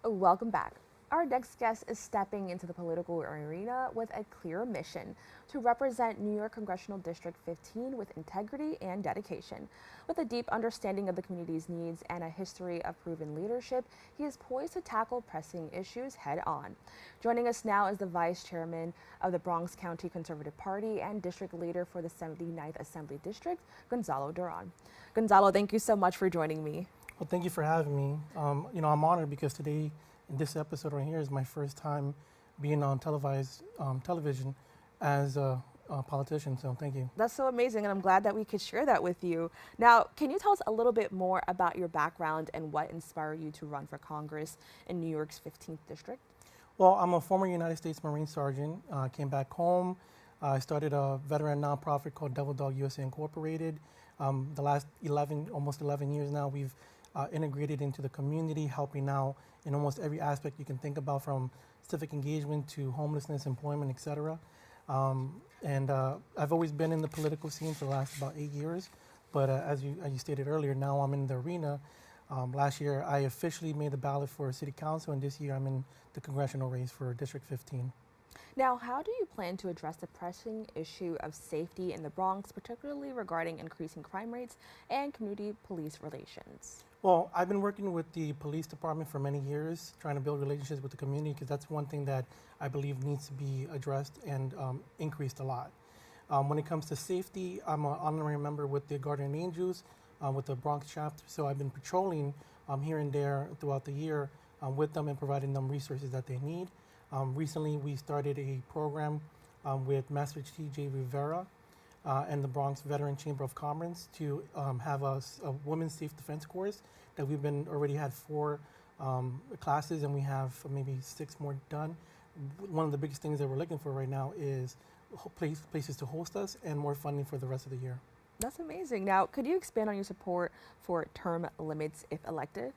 Welcome back. Our next guest is stepping into the political arena with a clear mission to represent New York Congressional District 15 with integrity and dedication. With a deep understanding of the community's needs and a history of proven leadership, he is poised to tackle pressing issues head on. Joining us now is the Vice Chairman of the Bronx County Conservative Party and District Leader for the 79th Assembly District, Gonzalo Duran. Gonzalo, thank you so much for joining me. Well, thank you for having me. I'm honored because today, in this episode right here, is my first time being on televised television as a politician. So thank you. That's so amazing, and I'm glad that we could share that with you. Now, can you tell us a little bit more about your background and what inspired you to run for Congress in New York's 15th district? Well, I'm a former United States Marine Sergeant. Came back home. I started a veteran nonprofit called Devil Dog USA Incorporated. The last almost 11 years now, we've integrated into the community, helping out in almost every aspect you can think about, from civic engagement to homelessness, employment, etc. I've always been in the political scene for the last about 8 years, but as you stated earlier, now I'm in the arena. Last year, I officially made the ballot for City Council, and this year I'm in the Congressional race for District 15. Now, how do you plan to address the pressing issue of safety in the Bronx, particularly regarding increasing crime rates and community police relations? Well, I've been working with the police department for many years, trying to build relationships with the community, because that's one thing that I believe needs to be addressed and increased a lot. When it comes to safety, I'm an honorary member with the Guardian Angels, with the Bronx chapter, so I've been patrolling here and there throughout the year with them and providing them resources that they need. Recently, we started a program with Master T.J. Rivera and the Bronx Veteran Chamber of Commerce to have a women's safe defense course that we've already had 4 classes, and we have maybe 6 more done. One of the biggest things that we're looking for right now is places to host us and more funding for the rest of the year. That's amazing. Now, could you expand on your support for term limits if elected?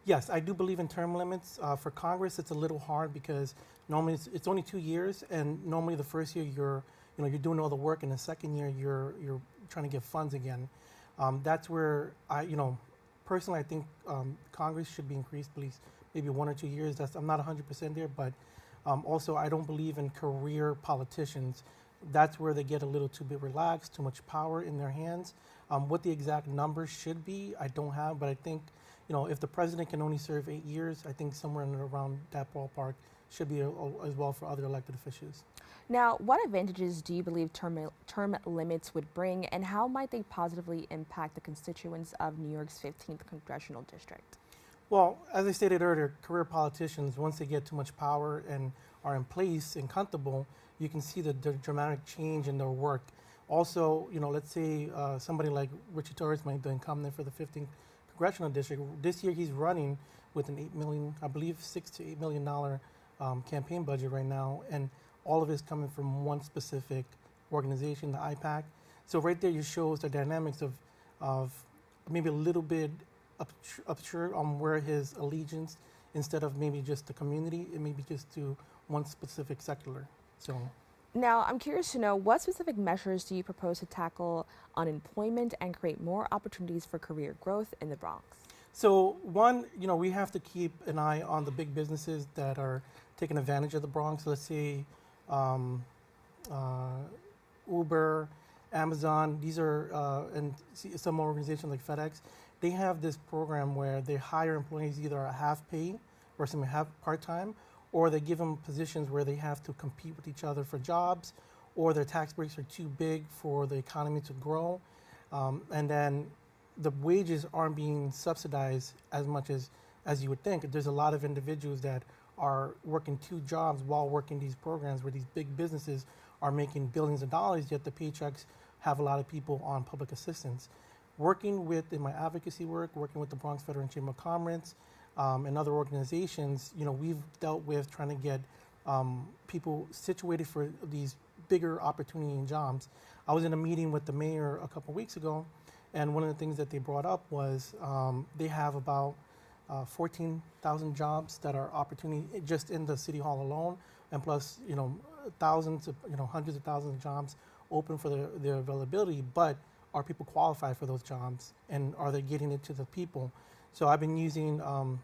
Yes, I do believe in term limits. For Congress, it's a little hard because normally it's only 2 years, and normally the first year you're doing all the work, and the second year you're trying to get funds again. That's where personally I think Congress should be increased at least maybe 1 or 2 years. I'm not 100% there, but also I don't believe in career politicians. That's where they get a little too bit relaxed, too much power in their hands. What the exact numbers should be, I don't have, but I think if the president can only serve 8 years, I think somewhere in around that ballpark should be as well for other elected officials. Now, what advantages do you believe term limits would bring, and how might they positively impact the constituents of New York's 15th Congressional District? Well, as I stated earlier, career politicians, once they get too much power and are in place and comfortable, you can see the dramatic change in their work. Also, let's say somebody like Richie Torres, the incumbent for the 15th Congressional District. This year he's running with an $8 million, I believe $6 to $8 million campaign budget right now, and all of it is coming from one specific organization, the IPAC. So right there, it shows the dynamics of maybe a little bit obscure on where his allegiance, instead of maybe just the community, it may be just to one specific sector. So. Now, I'm curious to know, what specific measures do you propose to tackle unemployment and create more opportunities for career growth in the Bronx? So one, we have to keep an eye on the big businesses that are taking advantage of the Bronx. Let's say Uber, Amazon, these are, and some organizations like FedEx, they have this program where they hire employees either at half pay or some half part-time, or they give them positions where they have to compete with each other for jobs, or their tax breaks are too big for the economy to grow. And then the wages aren't being subsidized as much as you would think. There's a lot of individuals that are working 2 jobs while working these programs where these big businesses are making billions of dollars, yet the paychecks have a lot of people on public assistance. In my advocacy work, working with the Bronx Veteran Chamber of Commerce and other organizations, we've dealt with trying to get people situated for these bigger opportunity and jobs. I was in a meeting with the mayor a couple weeks ago, and one of the things that they brought up was they have about 14,000 jobs that are opportunity just in the city hall alone, and plus thousands of hundreds of thousands of jobs open for their availability. But are people qualified for those jobs, and are they getting it to the people? So I've been using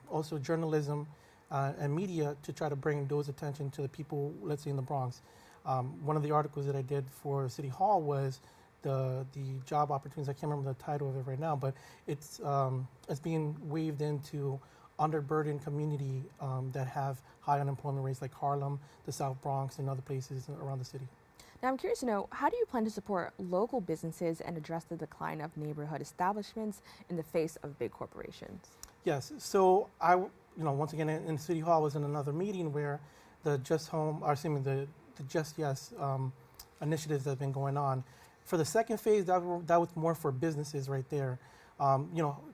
also journalism and media to try to bring those attention to the people, let's say in the Bronx. One of the articles that I did for City Hall was the job opportunities. I can't remember the title of it right now, but it's being waved into underburdened community that have high unemployment rates like Harlem, the South Bronx, and other places around the city. Now, I'm curious to know, how do you plan to support local businesses and address the decline of neighborhood establishments in the face of big corporations? Yes, so once again, in City Hall was in another meeting where the the Just Yes initiatives that have been going on. For the second phase, that was more for businesses right there.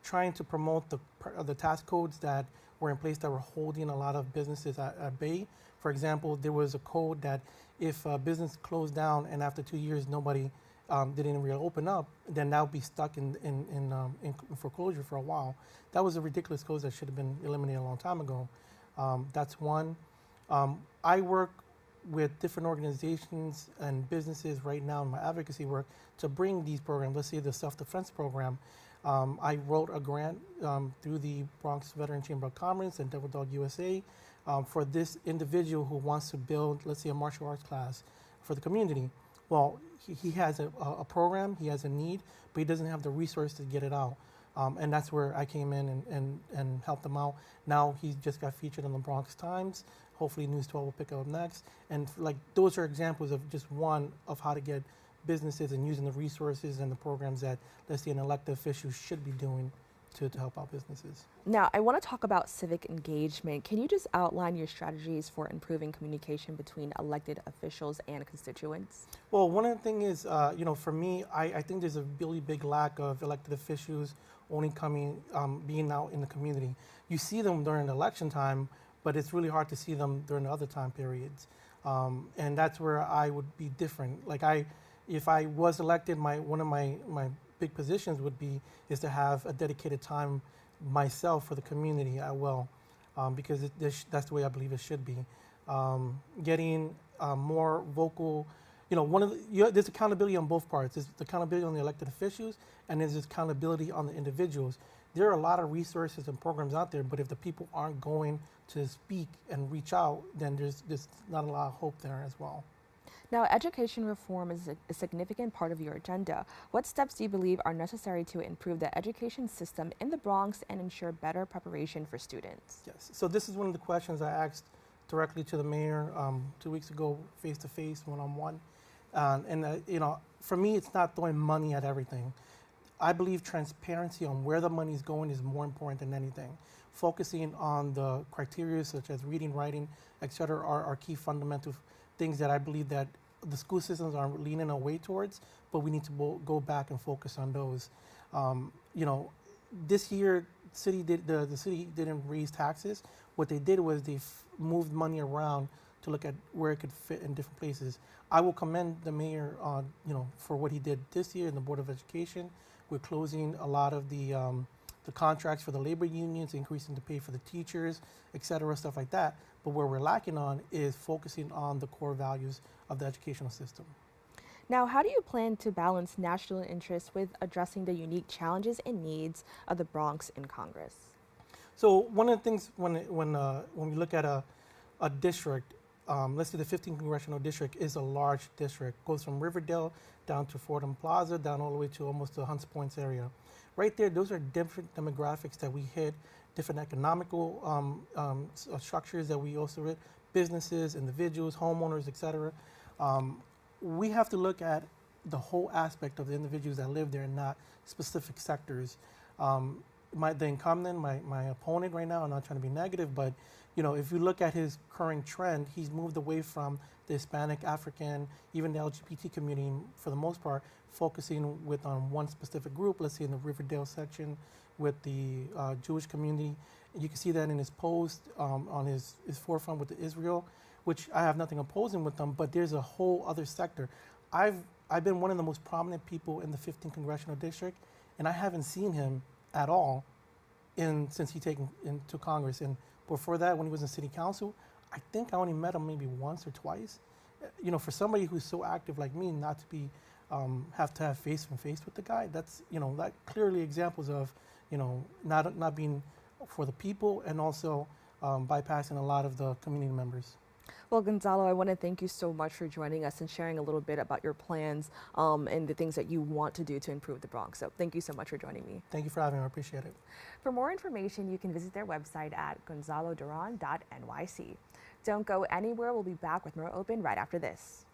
Trying to promote the tax codes that were in place that were holding a lot of businesses at bay. For example, there was a code that if a business closed down and after 2 years nobody didn't really open up, then that would be stuck in foreclosure for a while. That was a ridiculous code that should have been eliminated a long time ago. That's one. I work with different organizations and businesses right now in my advocacy work to bring these programs. Let's say the self-defense program. I wrote a grant through the Bronx Veteran Chamber of Commerce and Devil Dog USA for this individual who wants to build, let's say, a martial arts class for the community. Well, he has a program, he has a need, but he doesn't have the resource to get it out. And that's where I came in and helped him out. Now he just got featured in the Bronx Times. Hopefully News 12 will pick it up next. And those are examples of just one of how to get businesses and using the resources and the programs that, let's say, an elected official should be doing to help out businesses. Now, I want to talk about civic engagement. Can you just outline your strategies for improving communication between elected officials and constituents? Well, one of the things is, for me, I think there's a really big lack of elected officials only being out in the community. You see them during election time, but it's really hard to see them during the other time periods. And that's where I would be different. If I was elected, one of my big positions is to have a dedicated time myself for the community as well, because that's the way I believe it should be. Getting more vocal, there's accountability on both parts. There's accountability on the elected officials, and there's accountability on the individuals. There are a lot of resources and programs out there, but if the people aren't going to speak and reach out, then there's not a lot of hope there as well. Now, education reform is a significant part of your agenda. What steps do you believe are necessary to improve the education system in the Bronx and ensure better preparation for students? Yes, so this is one of the questions I asked directly to the mayor 2 weeks ago, face-to-face, one-on-one. For me, it's not throwing money at everything. I believe transparency on where the money is going is more important than anything. Focusing on the criteria such as reading, writing, et cetera, are key fundamental things that I believe that the school systems are leaning away towards, but we need to go back and focus on those. This year, the city didn't raise taxes. What they did was they moved money around to look at where it could fit in different places. I will commend the mayor for what he did this year in the Board of Education. We're closing a lot of the contracts for the labor unions, increasing the pay for the teachers, et cetera, stuff like that. But where we're lacking on is focusing on the core values of the educational system. Now, how do you plan to balance national interests with addressing the unique challenges and needs of the Bronx in Congress? So one of the things when we look at a district, let's say the 15th Congressional District is a large district, goes from Riverdale down to Fordham Plaza, down all the way to almost the Hunts Point area. Right there, those are different demographics that we hit, different economical structures that we also hit, businesses, individuals, homeowners, et cetera. We have to look at the whole aspect of the individuals that live there and not specific sectors. The incumbent, my opponent right now, I'm not trying to be negative, but if you look at his current trend, he's moved away from the Hispanic, African, even the LGBT community for the most part, focusing on one specific group, let's say in the Riverdale section with the Jewish community. You can see that in his post on his forefront with the Israel, which I have nothing opposing with them, but there's a whole other sector. I've been one of the most prominent people in the 15th Congressional District, and I haven't seen him at all since he taken into Congress. And before that, when he was in City Council, I think I only met him maybe once or twice. For somebody who's so active like me, not to be have to have face to face with the guy, that's that clearly examples of not being for the people, and also bypassing a lot of the community members. Well, Gonzalo, I want to thank you so much for joining us and sharing a little bit about your plans and the things that you want to do to improve the Bronx. So thank you so much for joining me. Thank you for having me. I appreciate it. For more information, you can visit their website at gonzaloduran.nyc. Don't go anywhere. We'll be back with more Open right after this.